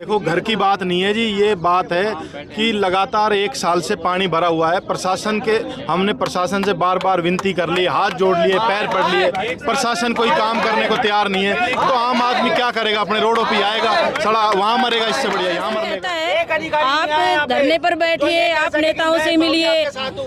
देखो, घर की बात नहीं है जी, ये बात है कि लगातार 1 साल से पानी भरा हुआ है। हमने प्रशासन से बार बार विनती कर ली, हाथ जोड़ लिए, पैर पड़ लिए, प्रशासन कोई काम करने को तैयार नहीं है। तो आम आदमी क्या करेगा? अपने रोडों पे आएगा, सड़ा वहाँ मरेगा, इससे बढ़िया यहाँ मर लेगा। आप धरने पर बैठिए, आप नेताओं से मिलिए,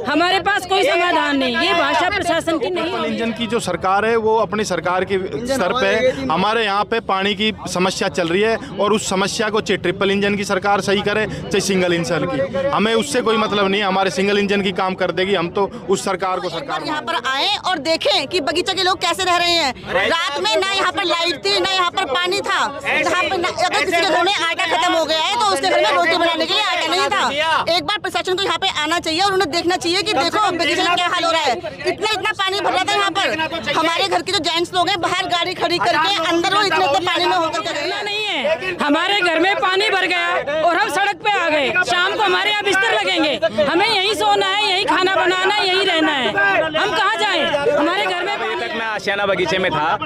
हमारे पास कोई समाधान नहीं। ये भाषा प्रशासन की नहीं है। इंजन की जो सरकार है वो अपनी सरकार के स्तर पे, हमारे यहाँ पे पानी की समस्या चल रही है और उस समस्या को चाहे ट्रिपल इंजन की सरकार सही करे चाहे सिंगल इंजन की, हमें उससे कोई मतलब नहीं है। हमारे सिंगल इंजन की काम कर देगी, हम तो उस सरकार को यहाँ पर आए और देखें कि बगीचा के लोग कैसे रह रहे हैं। रात में ना यहाँ पर लाइट थी, ना यहाँ पर पानी था। यहाँ पर अगर किसी के घर में आटा खत्म हो गया है तो उसके घर में रोटी बनाने के लिए आटा नहीं था। एक बार प्रशासन को यहाँ पे आना चाहिए और उन्हें देखना चाहिए कि देखो बगीचे में क्या हाल हो रहा है। इतना पानी भर रहा था यहाँ पर। हमारे घर के जो जेंट्स लोग हैं बाहर गाड़ी खड़ी करके अंदर वो इतने पानी में होकर नहीं है। हमारे घर में पानी भर गया और हम सड़क पे आ गए। शाम को हमारे यहाँ बिस्तर लगेंगे, हमें यहीं सोना है, यहीं खाना बनाना है, यहीं रहना है। हम कहाँ जाएं? हमारे घर में अभी तक मैं आशियाना बगीचे में था,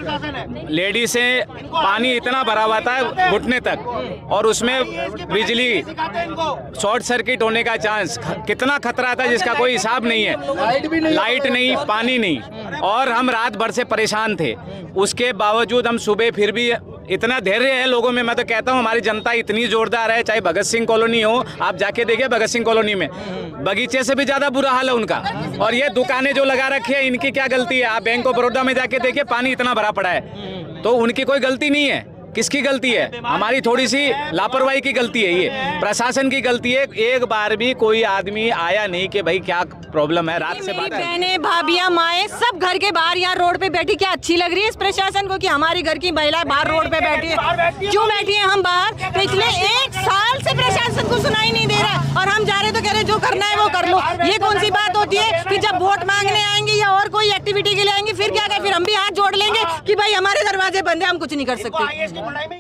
लेडी से पानी इतना भरा हुआ था घुटने तक, और उसमें बिजली शॉर्ट सर्किट होने का चांस, कितना खतरा था जिसका कोई हिसाब नहीं है। लाइट नहीं, पानी नहीं, और हम रात भर से परेशान थे। उसके बावजूद हम सुबह फिर भी इतना धैर्य है लोगों में। मैं तो कहता हूँ हमारी जनता इतनी जोरदार है, चाहे भगत सिंह कॉलोनी हो, आप जाके देखिए भगत सिंह कॉलोनी में बगीचे से भी ज्यादा बुरा हाल है उनका। और ये दुकानें जो लगा रखी है, इनकी क्या गलती है? आप बैंक ऑफ बड़ौदा में जाके देखिए, पानी इतना भरा पड़ा है, तो उनकी कोई गलती नहीं है। किसकी गलती है? हमारी थोड़ी सी लापरवाही की गलती है, ये प्रशासन की गलती है। एक बार भी कोई आदमी आया नहीं कि भाई क्या प्रॉब्लम है। रात से बात है, बहनें, भाभियां, माएँ सब घर के बाहर यहाँ रोड पे बैठी। क्या अच्छी लग रही है इस प्रशासन को कि हमारी घर की महिला बाहर रोड पे बैठी है? क्यों बैठी है हम बाहर? पिछले 1 साल से प्रशासन को सुनाई नहीं दे रहा है और हम जा रहे तो कह रहे जो करना है वो कर लो। ये कौन सी बात होती है? फिर जब वोट मांगने आएंगे या और कोई एक्टिविटी के लिए आएंगे फिर क्या कहें? फिर हम भी हाथ जोड़ लेंगे कि भाई हमारे दरवाजे बंद है, हम कुछ नहीं कर सकते।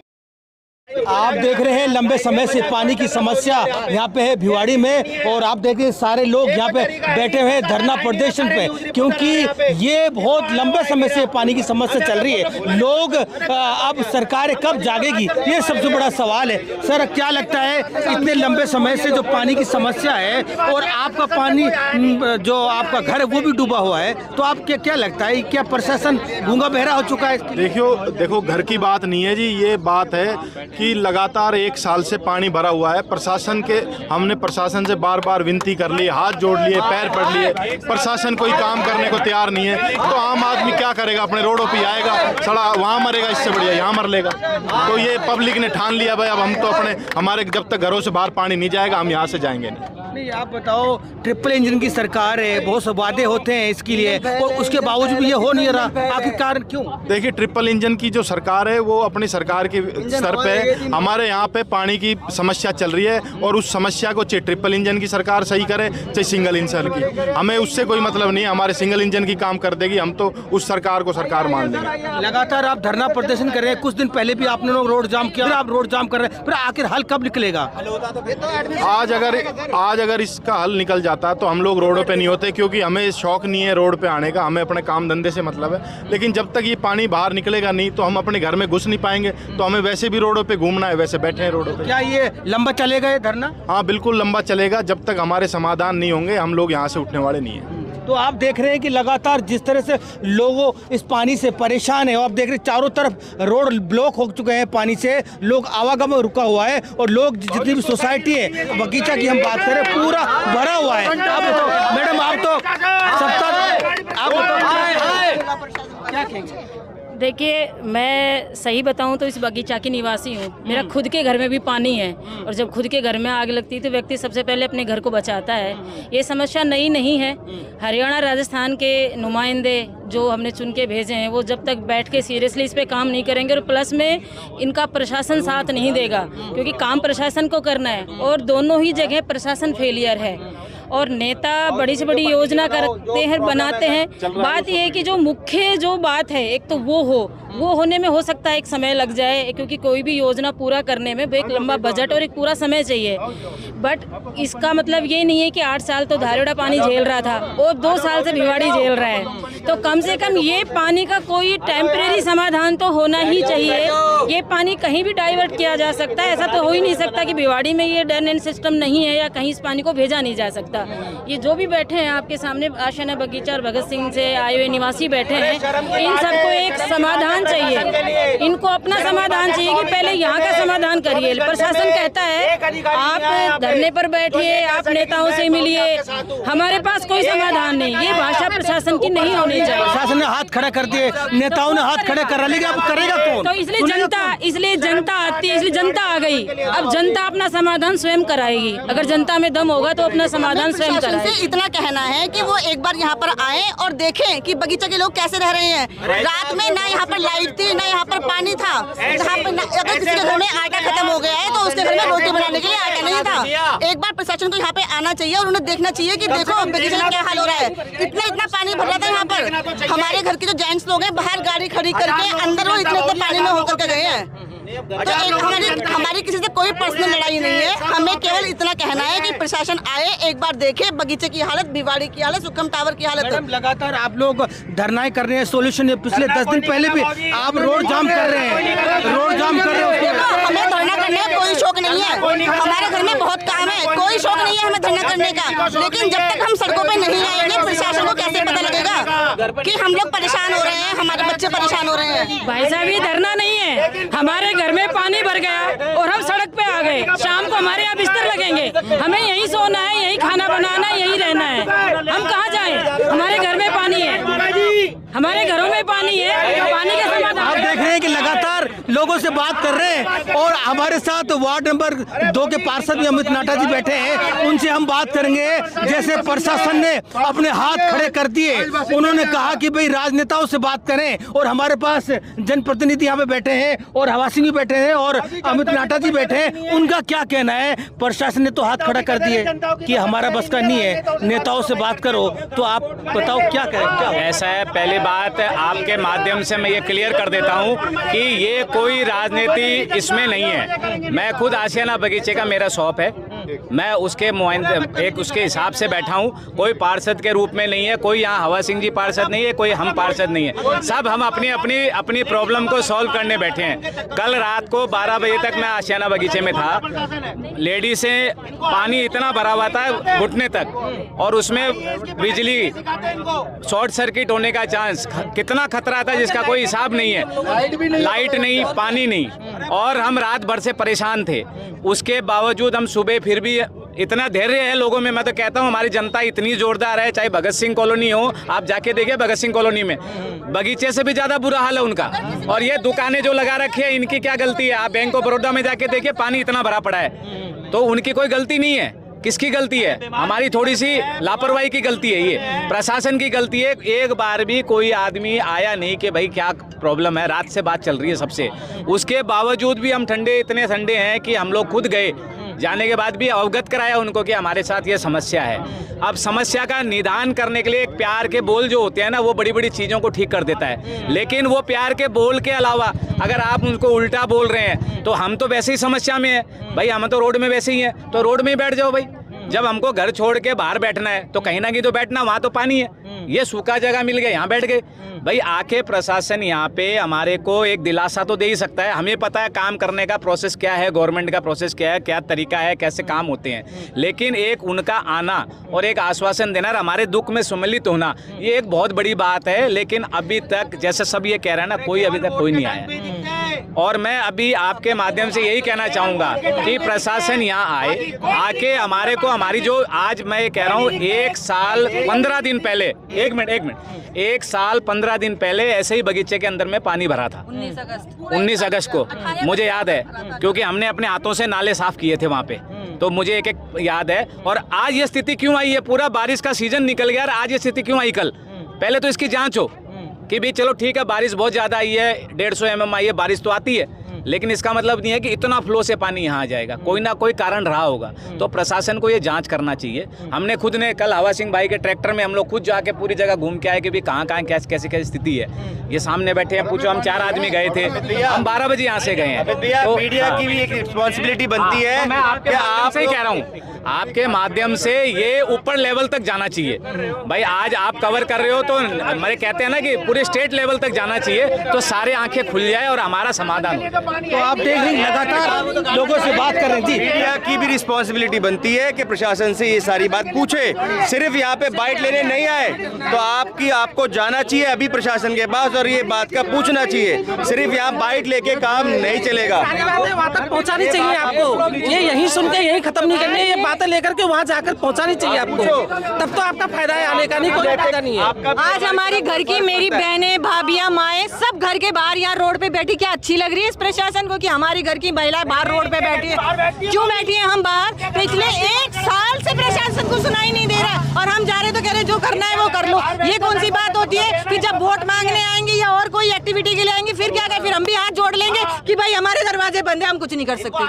आप देख रहे हैं लंबे समय से पानी की समस्या यहाँ पे है भिवाड़ी में, और आप देख रहे हैं सारे लोग यहाँ पे बैठे हुए हैं धरना प्रदर्शन पे, क्योंकि ये बहुत लंबे समय से पानी की समस्या चल रही है। लोग अब सरकार कब जागेगी, ये सबसे बड़ा सवाल है। सर, क्या लगता है इतने लंबे समय से जो पानी की समस्या है और आपका पानी जो आपका घर है वो भी डूबा हुआ है, तो आप क्या लगता है, क्या प्रशासन गूंगा बहरा हो चुका है? देखो, घर की बात नहीं है जी, ये बात है कि लगातार 1 साल से पानी भरा हुआ है। हमने प्रशासन से बार बार विनती कर ली, हाथ जोड़ लिए, पैर पड़ लिए, प्रशासन कोई काम करने को तैयार नहीं है। तो आम आदमी क्या करेगा? अपने रोडों पे आएगा, सड़ा वहाँ मरेगा, इससे बढ़िया यहाँ मर लेगा। तो ये पब्लिक ने ठान लिया भाई, अब हम तो हमारे जब तक घरों से बाहर पानी नहीं जाएगा हम यहाँ से जाएंगे नहीं। आप बताओ, ट्रिपल इंजन की सरकार है, बहुत से वादे होते हैं इसके लिए, और उसके बावजूद भी ये हो नहीं रहा, आखिर कारण क्यों? देखिए, ट्रिपल इंजन की जो सरकार है वो अपनी सरकार के स्तर पे, हमारे यहाँ पे पानी की समस्या चल रही है और उस समस्या को चाहे ट्रिपल इंजन की सरकार सही करे चाहे सिंगल इंजन की, हमें उससे कोई मतलब नहीं है। हमारे सिंगल इंजन की काम कर देगी, हम तो उस सरकार को सरकार मान लेंगे। लगातार आप धरना प्रदर्शन कर रहे हैं, कुछ दिन पहले भी आपने लोग रोड जाम किया, आप रोड जाम कर रहे हैं, फिर आखिर हल कब निकलेगा? आज अगर इसका हल निकल जाता तो हम लोग रोडों पे नहीं होते, क्योंकि हमें शौक नहीं है रोड पे आने का, हमें अपने काम धंधे से मतलब है। लेकिन जब तक ये पानी बाहर निकलेगा नहीं तो हम अपने घर में घुस नहीं पाएंगे, तो हमें वैसे भी रोडों पे घूमना है, वैसे बैठे हैं रोडों पे। क्या ये लंबा चलेगा ये धरना? हाँ, बिल्कुल लंबा चलेगा, जब तक हमारे समाधान नहीं होंगे हम लोग यहाँ से उठने वाले नहीं है। तो आप देख रहे हैं कि लगातार जिस तरह से लोगों इस पानी से परेशान है, आप देख रहे हैं चारों तरफ रोड ब्लॉक हो चुके हैं पानी से, लोग आवागमन रुका हुआ है, और लोग जितनी भी सोसाइटी है, बगीचा की हम बात करें, पूरा भरा हुआ है। आप बताओ मैडम, आप तो आप बताओ क्या कहेंगे? देखिए, मैं सही बताऊं तो इस बगीचा की निवासी हूं। मेरा खुद के घर में भी पानी है, और जब खुद के घर में आग लगती है तो व्यक्ति सबसे पहले अपने घर को बचाता है। ये समस्या नई नहीं है। हरियाणा, राजस्थान के नुमाइंदे जो हमने चुन के भेजे हैं, वो जब तक बैठ के सीरियसली इस पे काम नहीं करेंगे, और प्लस में इनका प्रशासन साथ नहीं देगा, क्योंकि काम प्रशासन को करना है और दोनों ही जगह प्रशासन फेलियर है। और नेता बड़ी से बड़ी योजना करते हैं, बनाते हैं। बात यह है कि जो मुख्य जो बात है, एक तो वो हो वो होने में हो सकता है एक समय लग जाए, क्योंकि कोई भी योजना पूरा करने में एक लंबा बजट और एक पूरा समय चाहिए। बट इसका मतलब ये नहीं है कि 8 साल तो धारेड़ा पानी झेल रहा था, वो 2 साल से भिवाड़ी झेल रहा है। तो कम से कम ये पानी का कोई टेम्परेरी समाधान तो होना ही चाहिए। ये पानी कहीं भी डाइवर्ट किया जा सकता है, ऐसा तो हो ही नहीं सकता कि भिवाड़ी में ये ड्रेन एंड सिस्टम नहीं है या कहीं इस पानी को भेजा नहीं जा सकता। ये जो भी बैठे हैं आपके सामने, आशियाना बगीचा और भगत सिंह से आए हुए निवासी बैठे हैं, इन सबको एक समाधान चाहिए, इनको अपना समाधान चाहिए कि पहले यहाँ का समाधान करिए। प्रशासन कहता है आप धरने पर बैठिए, आप नेताओं से मिलिए, हमारे पास कोई समाधान नहीं। ये भाषा प्रशासन की नहीं होनी चाहिए। प्रशासन ने हाथ खड़ा कर दिए, नेताओं ने हाथ खड़े कर लिया, अब करेगा कौन? तो इसलिए जनता आती है, इसलिए जनता आ गई। अब जनता अपना समाधान स्वयं कराएगी। अगर जनता में दम होगा तो अपना समाधान स्वयं प्रशासन कराएगी। से इतना कहना है कि वो एक बार यहाँ पर आए और देखें कि बगीचा के लोग कैसे रह रहे हैं। रात में ना यहाँ पर लाइट थी, ना यहाँ पर पानी था। जहाँ पे अगर किसी के घर में आटा खत्म हो गया है तो उसके घर में रोटी बनाने के लिए आटा नहीं था। एक बार प्रशासन को यहाँ पे आना चाहिए और उन्हें देखना चाहिए कि देखो बगीचे में क्या हाल हो रहा है। इतना पानी भर रहा था यहाँ पर। हमारे घर के जो जेंट्स लोग हैं बाहर गाड़ी खड़ी करके अंदर वो इतने पानी में होकर के गए हैं। तो एक हमारी किसी से कोई पर्सनल लड़ाई नहीं है। हमें केवल इतना कहना है कि प्रशासन आए, एक बार देखे बगीचे की हालत, भिवाड़ी की हालत, सुखम टावर की हालत। मैडम लगातार आप लोग धरनाएं कर रहे हैं, सोल्यूशन पिछले 10 दिन पहले भी आप रोड जाम कर रहे हैं, रोड जाम कर रहे हैं। हमें धरना करने का कोई शौक नहीं है, हमारे घर में बहुत काम है, कोई शौक नहीं है हमें धरना करने का। लेकिन जब तक हम सड़कों पे नहीं आएंगे प्रशासन को कैसे पता लगेगा कि हम लोग परेशान हो रहे हैं, हमारे बच्चे परेशान हो रहे हैं। भाई साहब ये धरना नहीं है, हमारे घर में पानी भर गया और हम सड़क पे आ गए। शाम को हमारे यहाँ बिस्तर लगेंगे, हमें यहीं सोना है, यहीं खाना बनाना है, यहीं रहना है। हम कहाँ जाएं? हमारे घर में पानी है, हमारे घरों में पानी है, पानी के समाधान। आप देख रहे हैं कि लगातार लोगों से बात कर रहे हैं और हमारे साथ वार्ड नंबर 2 के पार्षद भी अमित नाटा जी बैठे हैं, उनसे हम बात करेंगे। जैसे प्रशासन ने अपने हाथ खड़े कर दिए, उन्होंने कहा कि भाई राजनेताओं से बात करें और हमारे पास जनप्रतिनिधि यहाँ पे बैठे हैं और हवा सिंह भी बैठे हैं और अमित नाटा जी बैठे हैं। उनका क्या कहना है? प्रशासन ने तो हाथ खड़ा कर दिए कि हमारा बस का नहीं है, नेताओं से बात करो। तो आप बताओ क्या करें? क्या ऐसा है, पहली बात आपके माध्यम से मैं ये क्लियर कर देता हूँ कि ये कोई राजनीति इसमें नहीं है। मैं खुद आशियाना बगीचे का मेरा शॉप है, मैं उसके एक उसके हिसाब से बैठा हूँ। कोई पार्षद के रूप में नहीं है, कोई यहाँ हवा सिंह जी पार्षद नहीं है, कोई हम पार्षद नहीं है। सब हम अपनी प्रॉब्लम को सॉल्व करने बैठे हैं। कल रात को 12 बजे तक मैं आशियाना बगीचे में था। लेडी से पानी इतना भरा हुआ था घुटने तक, और उसमें बिजली शॉर्ट सर्किट होने का चांस, कितना खतरा था जिसका कोई हिसाब नहीं है। लाइट नहीं, पानी नहीं, और हम रात भर से परेशान थे। उसके बावजूद हम सुबह फिर भी इतना धैर्य है लोगों में। मैं तो कहता हूँ हमारी जनता इतनी जोरदार है, चाहे भगत सिंह कॉलोनी हो, आप जाके देखिए भगत सिंह कॉलोनी में बगीचे से भी ज्यादा बुरा हाल है उनका। और ये दुकानें जो लगा रखी है, इनकी क्या गलती है? आप बैंक ऑफ बड़ौदा में जाके देखिए, पानी इतना भरा पड़ा है, तो उनकी कोई गलती नहीं है। किसकी गलती है? हमारी थोड़ी सी लापरवाही की गलती है, ये प्रशासन की गलती है। एक बार भी कोई आदमी आया नहीं कि भाई क्या प्रॉब्लम है। रात से बात चल रही है सबसे, उसके बावजूद भी हम इतने ठंडे हैं कि हम लोग खुद गए, जाने के बाद भी अवगत कराया उनको कि हमारे साथ ये समस्या है। अब समस्या का निदान करने के लिए एक प्यार के बोल जो होते हैं ना, वो बड़ी बड़ी चीज़ों को ठीक कर देता है। लेकिन वो प्यार के बोल के अलावा अगर आप उनको उल्टा बोल रहे हैं तो हम तो वैसे ही समस्या में है भाई, हम तो रोड में वैसे ही हैं, तो रोड में ही बैठ जाओ भाई। जब हमको घर छोड़ के बाहर बैठना है तो कहीं ना कहीं तो बैठना, वहाँ तो पानी है, ये सूखा जगह मिल गया, यहाँ बैठ गए भाई। आके प्रशासन यहाँ पे हमारे को एक दिलासा तो दे ही सकता है। हमें पता है काम करने का प्रोसेस क्या है, गवर्नमेंट का प्रोसेस क्या है, क्या तरीका है, कैसे काम होते हैं। लेकिन एक उनका आना और एक आश्वासन देना, हमारे दुख में सम्मिलित होना, ये एक बहुत बड़ी बात है। लेकिन अभी तक जैसे सब ये कह रहे हैं ना, कोई अभी तक कोई नहीं आया। और मैं अभी आपके माध्यम से यही कहना चाहूँगा कि प्रशासन यहाँ आए, आके हमारे को, हमारी जो आज मैं ये कह रहा हूँ 1 साल 15 दिन पहले, एक मिनट 1 साल 15 दिन पहले ऐसे ही बगीचे के अंदर में पानी भरा था। 19 अगस्त को मुझे याद है, क्योंकि हमने अपने हाथों से नाले साफ किए थे वहाँ पे, तो मुझे एक याद है। और आज ये स्थिति क्यों आई है? पूरा बारिश का सीजन निकल गया और आज ये स्थिति क्यों आई? कल पहले तो इसकी जांच हो कि भाई चलो ठीक है, बारिश बहुत ज़्यादा आई है, 150 mm आई है, बारिश तो आती है, लेकिन इसका मतलब नहीं है कि इतना फ्लो से पानी यहाँ आ जाएगा, कोई ना कोई कारण रहा होगा। तो प्रशासन को ये जांच करना चाहिए। हमने खुद ने कल हवा सिंह भाई के ट्रैक्टर में हम लोग खुद जाके पूरी जगह घूम के आए कि भी कहाँ कहाँ कैसी स्थिति है। ये सामने बैठे हैं, पूछो, हम 4 आदमी गए थे, हम 12 बजे यहाँ से गए हैं। तो मीडिया की भी एक रिस्पॉन्सिबिलिटी बनती है। मैं आपसे ही कह रहा हूँ, आपके माध्यम से ये ऊपर लेवल तक जाना चाहिए। भाई आज आप कवर कर रहे हो तो हमारे कहते हैं ना कि पूरे स्टेट लेवल तक जाना चाहिए, तो सारे आंखें खुल जाए और हमारा समाधान हो। तो आप देख रहे हैं लगातार लोगों से बात कर रहे हैं। जी, मीडिया की भी रिस्पॉन्सिबिलिटी बनती है कि प्रशासन से ये सारी बात पूछे। सिर्फ यहाँ पे बाइट लेने नहीं आए तो आपको जाना चाहिए अभी प्रशासन के पास और ये बात का पूछना चाहिए। सिर्फ यहाँ बाइट लेके काम नहीं चलेगा। वहाँ तक पहुँचानी चाहिए आपको, ये यहीं सुन के यहीं खत्म नहीं करनी, ये बातें लेकर के वहाँ जाकर पहुँचानी चाहिए आपको, तब तो आपका फायदा है, आने का नहीं कोई फायदा नहीं है। आज हमारी घर की मेरी बहनें, भाभियां, माएँ सब घर के बाहर यहाँ रोड पे बैठी, क्या अच्छी लग रही है इस प्रशासन को कि हमारी घर की महिला बाहर रोड पे बैठी है। क्यों बैठी है हम बाहर? पिछले 1 साल से प्रशासन को सुनाई नहीं दे रहा है और हम जा रहे तो कह रहे जो करना है वो कर लो। ये कौन सी बात होती है? फिर जब वोट मांगने आएंगे या और कोई एक्टिविटी के लिए आएंगे फिर क्या कहें? फिर हम भी हाथ जोड़ लेंगे कि भाई हमारे दरवाजे बंद है, हम कुछ नहीं कर सकते।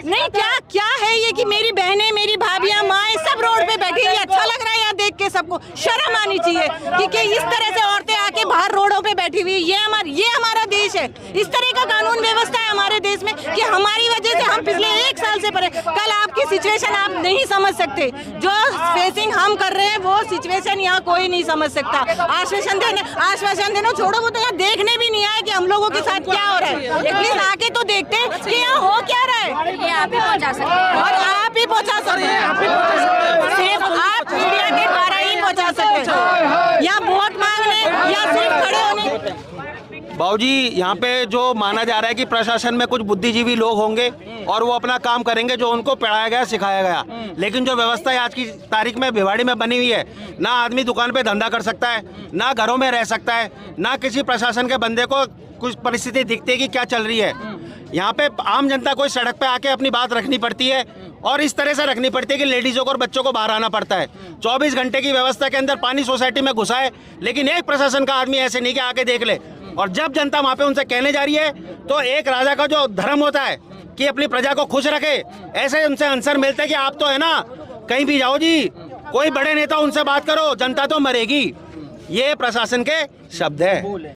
नहीं, क्या है ये कि मेरी बहनें, मेरी भाभियां, माएँ सब रोड पे बैठी है। अच्छा लग रहा है यहाँ देख के, सबको शर्म आनी चाहिए कि इस तरह से औरतें आके बाहर रोडों पे बैठी हुई। ये हमारा देश है, इस तरह का कानून व्यवस्था है हमारे देश में कि हमारी वजह से हम पिछले 1 साल से परे। कल आपकी सिचुएशन आप नहीं समझ सकते, जो फेसिंग हम कर रहे हैं वो सिचुएशन यहाँ कोई नहीं समझ सकता। आश्वासन देना छोड़ो, वो तो यहाँ देखने भी नहीं आए कि हम लोगों के साथ क्या हो रहा है। एटलीस्ट आके तो देखते कि यहाँ हो क्या रहा है। ये आप ही पहुँचा सकते हैं और आप ही पहुँचा सकते हैं, सिर्फ आप मीडिया के द्वारा ही पहुँचा सकते हैं। यहाँ वोट मांगने या सिर्फ खड़े होने। बाबूजी, यहाँ पे जो माना जा रहा है कि प्रशासन में कुछ बुद्धिजीवी लोग होंगे और वो अपना काम करेंगे जो उनको पढ़ाया गया, सिखाया गया, लेकिन जो व्यवस्था आज की तारीख में भिवाड़ी में बनी हुई है, ना आदमी दुकान पे धंधा कर सकता है, ना घरों में रह सकता है, ना किसी प्रशासन के बंदे को कुछ परिस्थिति दिखती है कि क्या चल रही है। यहाँ पे आम जनता को सड़क पे आके अपनी बात रखनी पड़ती है और इस तरह से रखनी पड़ती है कि लेडीजों को और बच्चों को बाहर आना पड़ता है। 24 घंटे की व्यवस्था के अंदर पानी सोसाइटी में घुसा है, लेकिन एक प्रशासन का आदमी ऐसे नहीं कि आके देख ले। और जब जनता वहाँ पे उनसे कहने जा रही है तो एक राजा का जो धर्म होता है कि अपनी प्रजा को खुश रखे, ऐसे उनसे आंसर मिलता है कि आप तो है ना, कहीं भी जाओ जी, कोई बड़े नेता उनसे बात करो, जनता तो मरेगी। ये प्रशासन के शब्द है।